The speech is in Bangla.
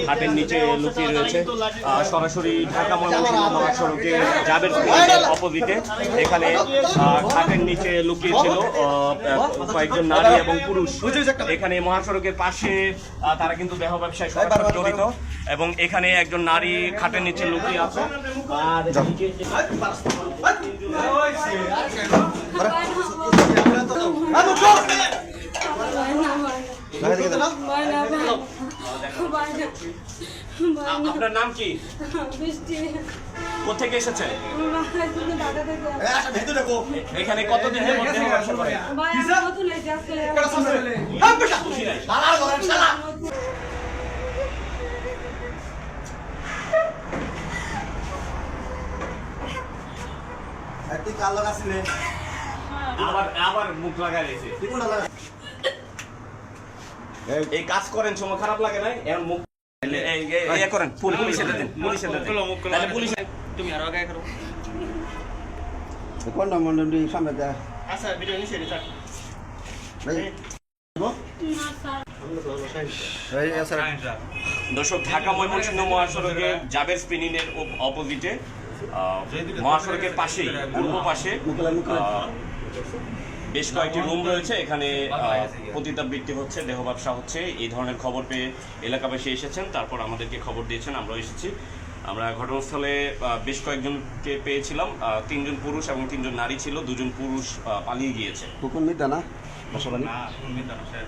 ঘাটের নিচে লুকিয়ে রয়েছে সরাসরি ঢাকা ময়মনসিংহ মহাসড়কে জাবের অপোজিটে এখানে ঘাটের নিচে লুকিয়ে ছিল কয়েকজন নারী এবং পুরুষ। এখানে মহাসড়কের পাশে তারা কিন্তু দেহ ব্যবসায় সরাসরি জড়িত এবং এখানে একজন নারী খাটের নিচে লুকিয়ে আছে। আপনার নাম কি? কোথেকে এসেছে? এখানে কতদিন ব্যবসা করে? আবার মুখ লাগাই রয়েছে। এই কাজ করেন, সময় খারাপ লাগে না? এমন মুখ করেন, পুলিশে দেন, পুলিশে দেন, পুলিশে। তুমি আরো আগে করো। কোন মন্ডলী সামনে দা? আচ্ছা, ভিডিও নিচে রে স্যার। দর্শক, ঢাকা ময়মনসিংহ মহাসড়কে জাবের স্পিনিং এর অপোজিটে মহাসড়কের পাশেই পূর্ব পাশে বেশ কয়েকটি রুম রয়েছে। এখানে পতিতাবৃত্তি হচ্ছে, দেহ ব্যবসা হচ্ছে। এই ধরনের খবর পেয়ে এলাকাবাসী এসেছেন, তারপর আমাদেরকে খবর দিয়েছেন, আমরাও এসেছি। আমরা ঘটনাস্থলে বেশ কয়েকজনকে পেয়েছিলাম। 3 জন পুরুষ এবং 3 জন নারী ছিল। 2 জন পুরুষ পালিয়ে গিয়েছে। হুকুম মিটা না? না, মিটা না স্যার।